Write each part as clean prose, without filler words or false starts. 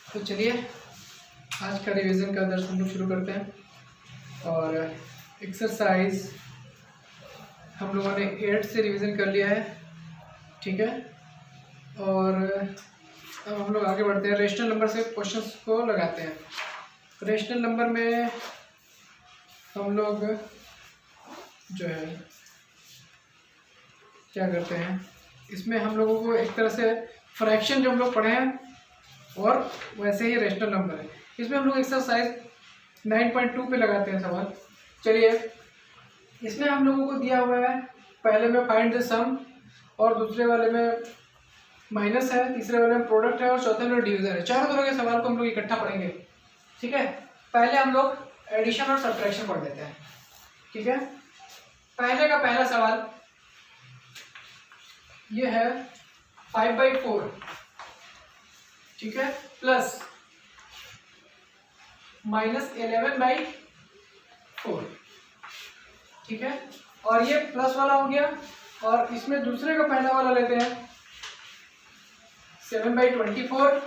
तो चलिए आज का रिवीजन का दर्स हम लोग शुरू करते हैं। और एक्सरसाइज हम लोगों ने 8 से रिवीजन कर लिया है, ठीक है। और अब हम लोग आगे बढ़ते हैं, रेशनल नंबर से क्वेश्चंस को लगाते हैं। रेशनल नंबर में हम लोग जो है क्या करते हैं, इसमें हम लोगों को एक तरह से फ्रैक्शन जो हम लोग पढ़े हैं और वैसे ही रेशनल नंबर है। इसमें हम लोग एक्सरसाइज 9.2 पे लगाते हैं सवाल। चलिए, इसमें हम लोगों को दिया हुआ है, पहले में फाइंड द सम और दूसरे वाले में माइनस है, तीसरे वाले में प्रोडक्ट है और चौथे में डिवीजन है। चारों तरह के सवाल को हम लोग इकट्ठा पढ़ेंगे, ठीक है। पहले हम लोग एडिशन और सब्ट्रैक्शन पढ़ लेते हैं, ठीक है। पहले का पहला सवाल ये है 5/4, ठीक है, प्लस -11/4, ठीक है। और ये प्लस वाला हो गया, और इसमें दूसरे का पहला वाला लेते हैं 7/24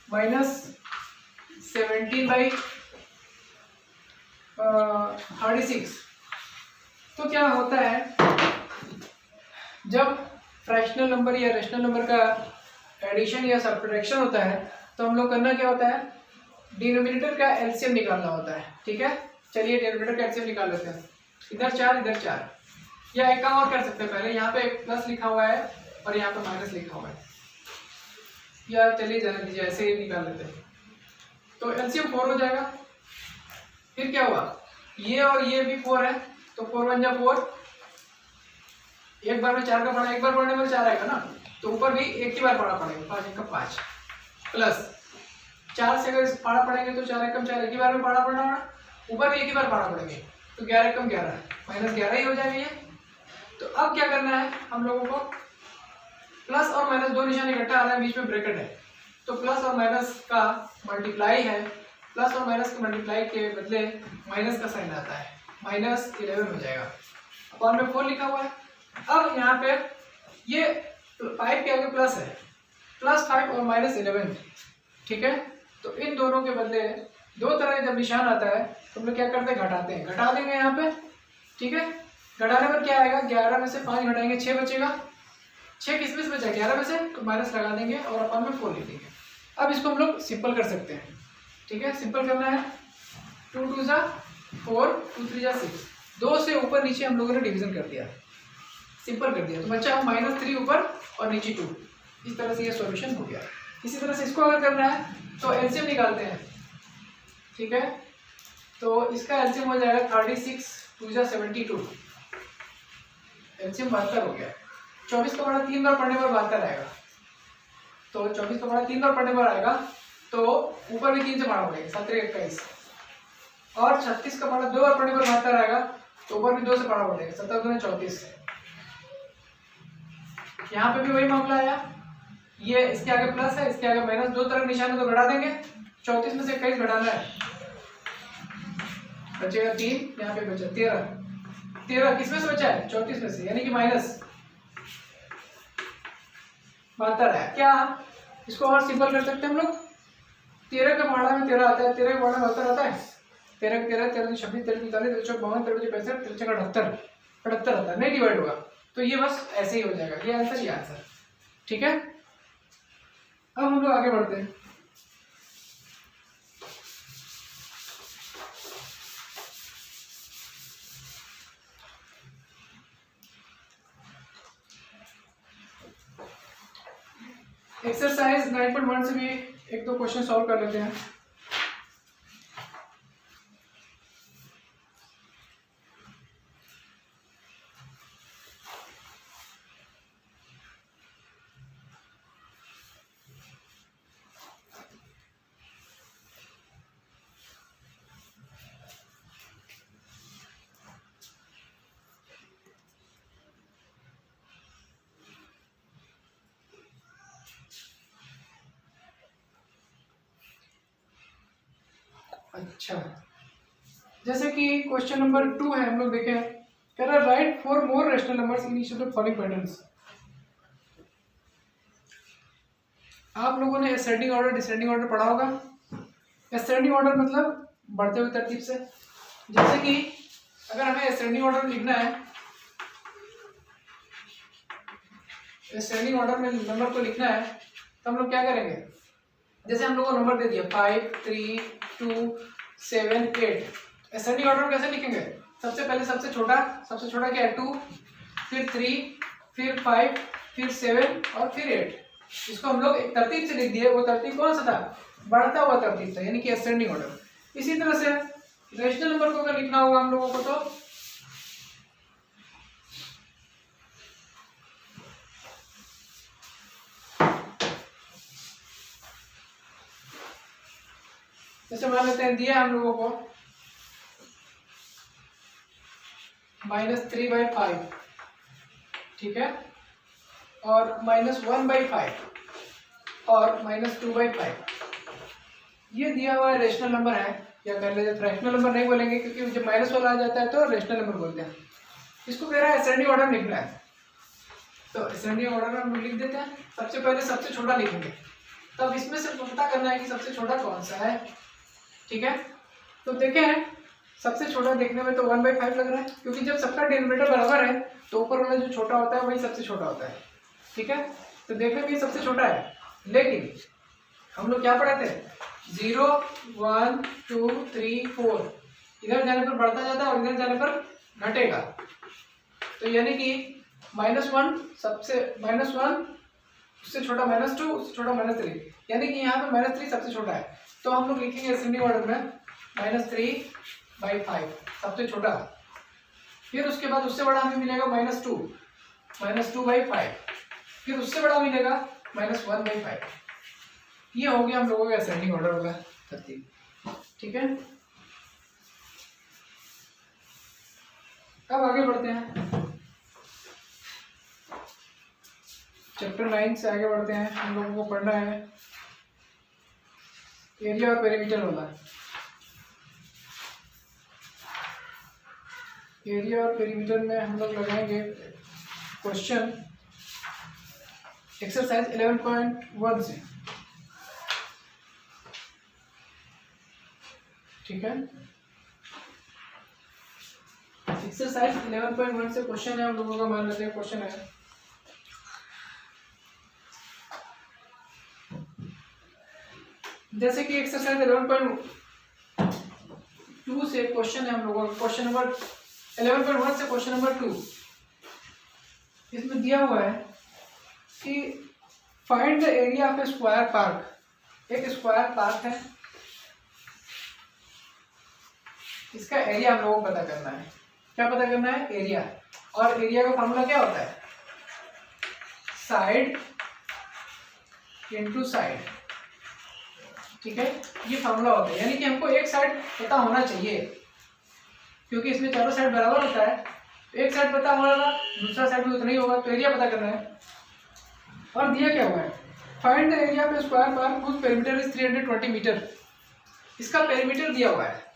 -17/36। तो क्या होता है, जब फ्रैक्शनल नंबर या रेशनल नंबर का एडिशन या सब्ट्रैक्शन होता है तो हम लोग करना क्या होता है, डिनोमिनेटर का एलसीएम निकालना होता है, ठीक है। चलिए डिनोमिनेटर का एलसीएम निकाल लेते हैं। इधर 4 इधर 4, या एक काम और कर सकते हैं, पहले यहाँ पे प्लस लिखा हुआ है और यहाँ पे माइनस लिखा हुआ है, या चलिए जाने दीजिए, ऐसे ही निकाल लेते हैं। तो एलसीएम 4 हो जाएगा। फिर क्या हुआ, ये और ये भी 4 है, तो 4 1 जा 4, एक बार में 4 का पड़ा, एक बार पढ़ने में 4 आएगा ना, तो ऊपर भी एक ही बार पढ़ा पड़ेगा, 5 1 का 5, प्लस 4 से अगर पढ़ा पड़ेंगे तो 4 1 4, एक ही बार में पढ़ा पड़ना, ऊपर भी एक ही बार पढ़ा पड़ेंगे, तो 11 1 11 -11 ही हो जाएगा ये। तो अब क्या करना है हम लोगों को, प्लस और माइनस दो निशान इकट्ठा आ रहा है, बीच में ब्रैकेट है, तो प्लस और माइनस का मल्टीप्लाई है, प्लस और माइनस के मल्टीप्लाई के बदले माइनस का साइन आता है, -11 हो जाएगा। अपॉन में 4 लिखा हुआ है। अब यहाँ पे ये 5 के आगे प्लस है, +5 और -11, ठीक है। तो इन दोनों के बदले दो तरह का जब निशान आता है तो हम लोग क्या करते हैं, घटाते हैं, घटा देंगे यहाँ पे, ठीक है। घटाने पर क्या आएगा, 11 में से 5 घटाएंगे 6 बचेगा, 6 किस में से बचा, 11 में से, तो माइनस लगा देंगे और अपन में 4 लिख देंगे। अब इसको हम लोग सिंपल कर सकते हैं, ठीक है। सिंपल करना है, 2 2 जा 4, 2 3 जा 6, 2 से ऊपर नीचे हम लोगों ने डिवीजन कर दिया, सिंपल कर दिया, तो बच्चा -3 ऊपर और नीचे 2। इस तरह से ये सॉल्यूशन हो गया। इसी तरह से इसको अगर करना है तो एलसीएम निकालते हैं, ठीक है। तो इसका एलसीएम हो जाएगा 36 2 जा 72, एलसीएम 72 हो गया। 24 का बड़ा 3 बार पढ़ने पर 72 आएगा, तो 24 का बड़ा 3 बार पढ़ने पर आएगा, तो ऊपर भी 3 से बड़ा पड़ेगा, 17 21, और 36 का बड़ा 2 बार पढ़ने पर 72 आएगा, तो ऊपर भी 2 से बड़ा पड़ेगा, 17 दूनी 34। यहाँ पे भी वही मामला आया, ये इसके आगे प्लस है, इसके आगे माइनस, दो तरफ निशान है तो घटा देंगे। 34 में से 21 घटाना है, बचेगा 3, यहाँ पे बचा 13, 13 किस में से बचा है, 34 में से, यानी कि माइनस 72 है। क्या इसको और सिंपल कर सकते हैं हम लोग, 13 का पहाड़ा में 13 आता है, 13 का पहाड़ा में 72 आता है, 13 13 13 26 13 45 13 52 53 65 63 78 78 आता है, नहीं डिवाइड होगा, तो ये बस ऐसे ही हो जाएगा, ये आंसर, ठीक है। अब हम लोग आगे बढ़ते हैं। एक्सरसाइज 9.1 से भी एक दो क्वेश्चन सॉल्व कर लेते हैं। अच्छा, जैसे कि क्वेश्चन नंबर 2 है, हम लोग देखें, कह रहा है right 4 more rational numbers in each of the following patterns. आप लोगों ने असेंडिंग ऑर्डर डिसेंडिंग ऑर्डर पढ़ा होगा। असेंडिंग ऑर्डर मतलब बढ़ते हुए तरतीब से। जैसे कि अगर हमें असेंडिंग ऑर्डर लिखना है, असेंडिंग ऑर्डर में नंबर को लिखना है, तो हम लोग क्या करेंगे, जैसे हम लोग को नंबर दे दिया 5 3 2 7 8। असेंडिंग ऑर्डर में कैसे लिखेंगे, सबसे पहले सबसे छोटा क्या है 2, फिर 3, फिर 5, फिर 7 और फिर 8। इसको हम लोग एक तरतीब से लिख दिए। वो तरतीब कौन सा था, बढ़ता हुआ तरतीब था, यानी कि असेंडिंग ऑर्डर। इसी तरह से रेशनल नंबर को अगर लिखना होगा हम लोगों को, तो जैसे मान लेते हैं दिया हम लोगों को -3/5, ठीक है, और -1/5 और -2/5। ये दिया हुआ रेशनल नंबर है, या कर लेते फ्रैक्शनल नंबर नहीं बोलेंगे, क्योंकि जब माइनस वाला आ जाता है तो रेशनल नंबर बोलते हैं। इसको कह रहा है असेंडिंग ऑर्डर लिखना है, तो असेंडिंग ऑर्डर में हम लिख देते हैं। सबसे पहले सबसे छोटा लिखेंगे, तो अब इसमें से पता करना है कि सबसे छोटा कौन सा है, ठीक है। तो देखें, सबसे छोटा देखने में तो 1/5 लग रहा है, क्योंकि जब सबका डिनोमिनेटर बराबर है तो ऊपर वाला जो छोटा होता है वही सबसे छोटा होता है, ठीक है। तो देखने में सबसे छोटा है, लेकिन हम लोग क्या पढ़े थे, 0 1 2 3 4, इधर जाने पर बढ़ता जाता है और इधर जाने पर घटेगा। तो यानी कि -1 सबसे -1 उससे छोटा -2 उससे छोटा -3, यानी कि यहाँ पे -3 सबसे छोटा है। तो हम लोग लिखेंगे असेंडिंग ऑर्डर में -3/5 सबसे छोटा, फिर उसके बाद उससे बड़ा हमें मिलेगा -2/5, फिर उससे बड़ा मिलेगा -1/5। ये हो गया हम लोगों का असेंडिंग ऑर्डर वाला तरतीब, ठीक है। अब आगे बढ़ते हैं, चैप्टर 9 से आगे बढ़ते हैं। हम लोगों को पढ़ना है एरिया और पेरीमीटर वाला। एरिया और पेरीमीटर में हम लोग लगाएंगे क्वेश्चन एक्सरसाइज 11.1 से, ठीक है। एक्सरसाइज 11.1 से क्वेश्चन है हम लोगों का, मान लेते हैं क्वेश्चन है, जैसे कि एक्सरसाइज 11.2 से क्वेश्चन है हम लोगों का, क्वेश्चन नंबर 11.1 से क्वेश्चन नंबर 2। इसमें दिया हुआ है कि find the area of A square park. एक स्क्वायर पार्क है, इसका एरिया हम लोगों को पता करना है। क्या पता करना है, एरिया। और एरिया का फॉर्मूला क्या होता है, साइड इनटू साइड, ठीक है। ये फॉर्मूला होता है, यानी कि हमको एक साइड पता होना चाहिए, क्योंकि इसमें चारों साइड बराबर होता है। तो एक साइड पता होगा, दूसरा साइड भी उतना ही होगा, तो एरिया पता करना है। और दिया क्या हुआ है, find the area of square park whose perimeter is 320 metre. इसका पेरीमीटर दिया हुआ है,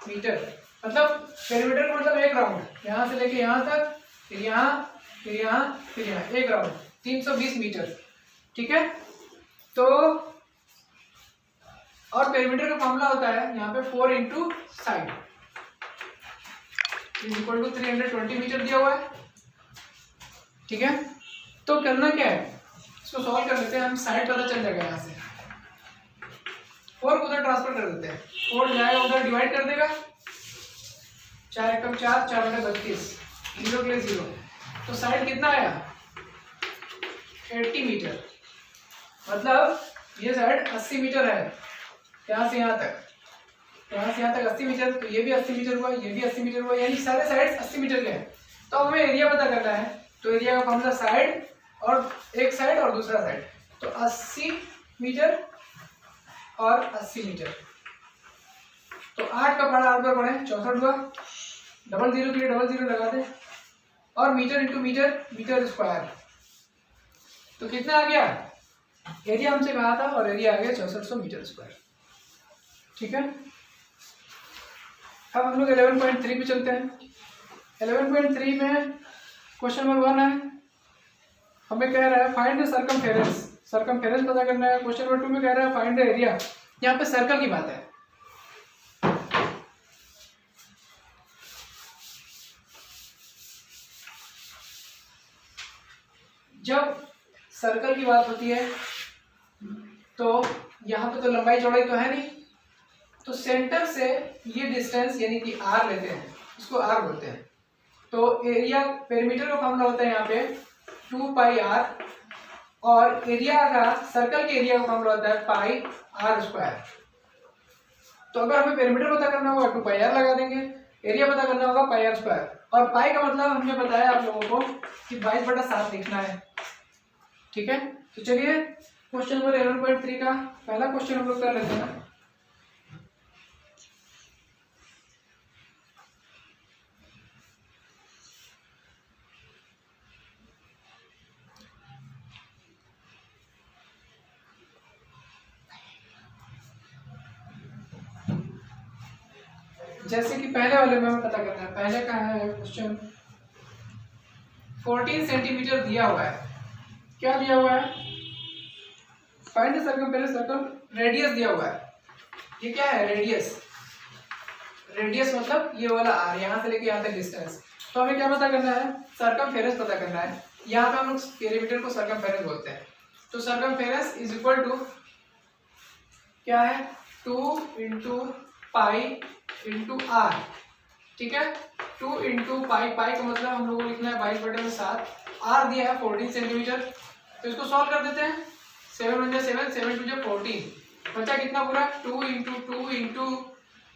मीटर, मतलब पेरीमीटर मतलब एक राउंड, यहाँ से लेके यहाँ तक, फिर यहाँ, फिर यहाँ, फिर यहाँ, एक राउंड 320 मीटर, ठीक है। तो और पेरीमीटर का फॉर्मूला होता है यहाँ पे 4 into side equal to 320 metre दिया हुआ है, ठीक है। तो करना क्या है, इसको सॉल्व कर लेते हैं हम। साइड पता चल जाएगा, यहाँ से 4 को उधर ट्रांसफर कर देते हैं, 4 जाएगा उधर, डिवाइड कर देगा, 4 एकम 4, 4/32, 0 के लिए 0। तो साइड कितना आया, 80 मीटर, मतलब ये साइड 80 मीटर है, यहाँ से यहाँ तक, यहाँ से यहाँ तक 80 मीटर। तो ये भी 80 मीटर हुआ, ये भी 80 मीटर हुआ, यानी सारे साइड 80 मीटर के हैं। तो हमें एरिया पता करना है, तो एरिया का फॉर्मूला साइड और एक साइड और दूसरा साइड, तो 80 मीटर और 80 मीटर। तो 8 का पढ़ा 8 बार पढ़े 64 हुआ, डबल जीरो के लिए डबल जीरो लगा दे, और metre into metre, metre square. तो कितना आ गया, एरिया हमसे कहा था और एरिया आ गया 6400 मीटर स्क्वायर, ठीक है। अब हम लोग 11.3 पे चलते हैं। 11.3 में क्वेश्चन नंबर 1 है, हमें कह रहा है फाइंड द सर्कमफेरेंस, सर्कमफेरेंस पता करना है। क्वेश्चन नंबर 2 में कह रहा है फाइंड द एरिया, यहाँ पे सर्कल की बात है। जब सर्कल की बात होती है तो यहाँ पे तो लंबाई चौड़ाई तो है नहीं, तो सेंटर से ये डिस्टेंस यानी कि r लेते हैं, इसको r बोलते हैं। तो एरिया पेरीमीटर का फॉर्मूला होता है यहाँ पे 2 पाई r, और एरिया का सर्कल के एरिया का फॉर्मूला होता है पाई r स्क्वायर। तो अगर हमें पेरीमीटर पता करना होगा 2 पाई r लगा देंगे, एरिया पता करना होगा पाई r स्क्वायर, और पाई का मतलब हमने बताया आप लोगों को कि 22/7 लिखना है। ठीक है, तो चलिए क्वेश्चन नंबर 11.3 का पहला क्वेश्चन हम लोग कर लेते हैं। जैसे कि पहले वाले में हमें पता करना है, पहले का है क्वेश्चन 14 सेंटीमीटर दिया हुआ है। क्या दिया हुआ है? Find the circumference, circle radius दिया हुआ है। ये क्या है? रेडियस। रेडियस मतलब ये वाला आर, यहाँ से लेके यहाँ तक डिस्टेंस। तो हमें क्या पता करना है? सर्कमफेरेंस पता करना है। यहाँ पे हम लोग पेरीमीटर को सर्कमफेरेंस बोलते हैं। तो सर्कमफेरेंस इज इक्वल टू क्या है? 2 इंटू पाई इंटू आर। ठीक है, 2 इंटू पाई, पाई का मतलब हम लोग को लिखना है 22/7, आर दिया है 14 सेंटीमीटर। तो इसको सॉल्व कर देते हैं। 7 1 7, 7 2 14, बचा कितना पूरा? 2 इंटू 2 इंटू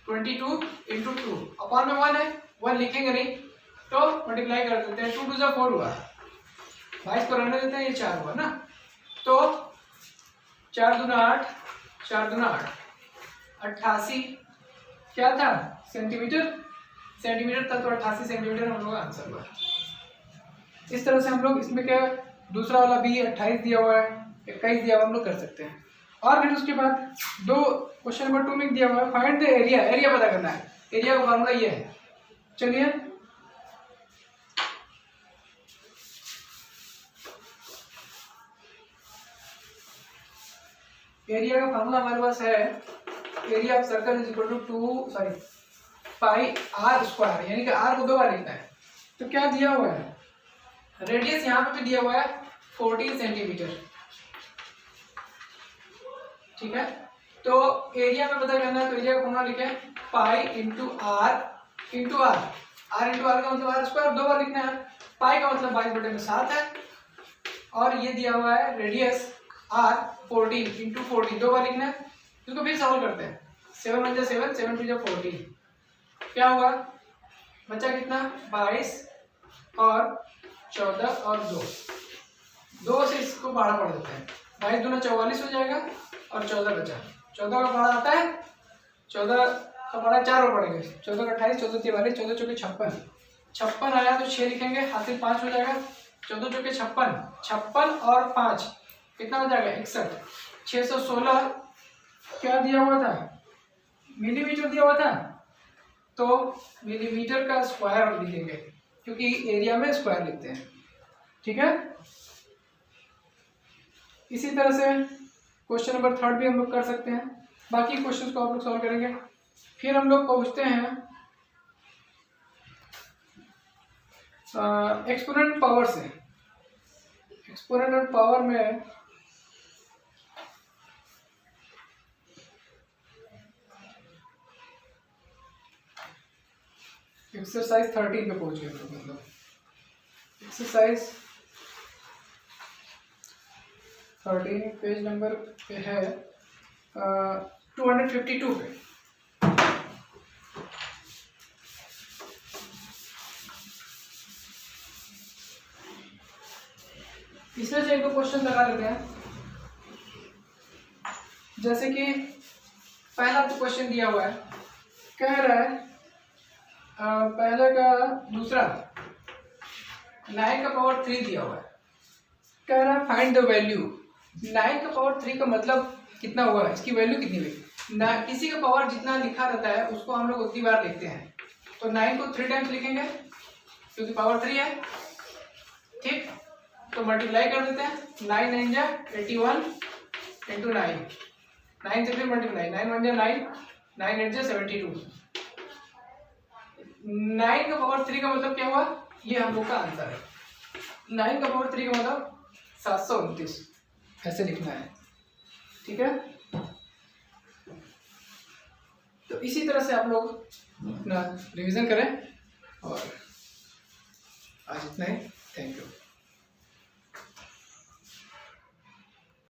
22 इंटू 2, अपॉन में 1 है, 1 लिखेंगे नहीं तो मल्टीप्लाई कर देते हैं। 2 2 4 हुआ, 22 को रहने देते हैं, ये 4 हुआ ना। तो 4 दूना 8, 4 दूना 8, 88 क्या था? सेंटीमीटर। सेंटीमीटर था, तो 88 सेंटीमीटर हम लोग का आंसर हुआ। इस तरह से हम लोग इसमें क्या, दूसरा वाला भी 28 दिया हुआ है, 21 दिया हुआ, हम लोग कर सकते हैं। और फिर उसके बाद दो क्वेश्चन नंबर 2 में दिया हुआ है फाइंड द एरिया, एरिया पता करना है। एरिया का फॉर्मूला ये है, चलिए एरिया का फॉर्मूला हमारे पास है, area of circle is equal to pi r square, यानी कि आर को 2 बार लिखना है। तो क्या दिया हुआ है? रेडियस यहाँ पे भी दिया हुआ है 14 सेंटीमीटर। ठीक है, तो एरिया में पता करना है, तो एरिया का फॉर्मूला लिखे pi into r into r. R into r का मतलब आर स्क्वायर, 2 बार लिखना है। पाई का मतलब 22/7 है, और ये दिया हुआ है रेडियस आर 14 इंटू 14, 2 बार लिखना है। इसको फिर सॉल्व करते हैं। 7 1 7, 7 2 14, क्या हुआ? बचा कितना? 22 और 14 और 2 से इसको बाड़ा पड़ देते हैं। 22 दूना 44 हो जाएगा, और 14 बचा। 14 का बाड़ा आता है, 14 का बाड़ा 4 और पड़ेंगे, 14 का 28, 14 43, 14 चौके 56, 56 आया तो 6 लिखेंगे, हासिल 5 हो जाएगा। 14 चौके 56, 56 और 5 कितना हो जाएगा? 61। 616 क्या दिया हुआ था? मिलीमीटर दिया हुआ था, तो मिलीमीटर का स्क्वायर लिखेंगे, क्योंकि एरिया में स्क्वायर लिखते हैं। ठीक है, इसी तरह से क्वेश्चन नंबर 3 भी हम लोग कर सकते हैं। बाकी क्वेश्चंस को आप लोग सॉल्व करेंगे। फिर हम लोग पहुंचते हैं एक्सपोनेंट पावर से। एक्सपोनेंट पावर में एक्सरसाइज 13 पे पहुंच गए, मतलब एक्सरसाइज 13 पेज नंबर पे है 252 पे। इसमें से एक दो क्वेश्चन लगा लेते हैं। जैसे कि पहला तो क्वेश्चन दिया हुआ है, कह रहा है पहले का दूसरा 9 का पावर 3 दिया हुआ है। कह रहा है फाइंड द वैल्यू। 9 का पावर 3 का मतलब कितना हुआ, इसकी वैल्यू कितनी हुई ना। किसी का पावर जितना लिखा रहता है उसको हम लोग उतनी बार लिखते हैं। तो 9 को 3 टाइम्स लिखेंगे, क्योंकि पावर 3 है। ठीक, तो मल्टीप्लाई कर देते हैं। 9 9 जा 81 इंटू 9, 9 से फिर मल्टीप्लाई, 9 1 जा 9, 9 8 जा 72। 9 का पावर 3 का मतलब क्या हुआ, ये हम लोग का आंसर है। 9 का पावर 3 का मतलब 729, ऐसे लिखना है। ठीक है, तो इसी तरह से आप लोग अपना रिवीजन करें। और आज इतना ही, थैंक यू।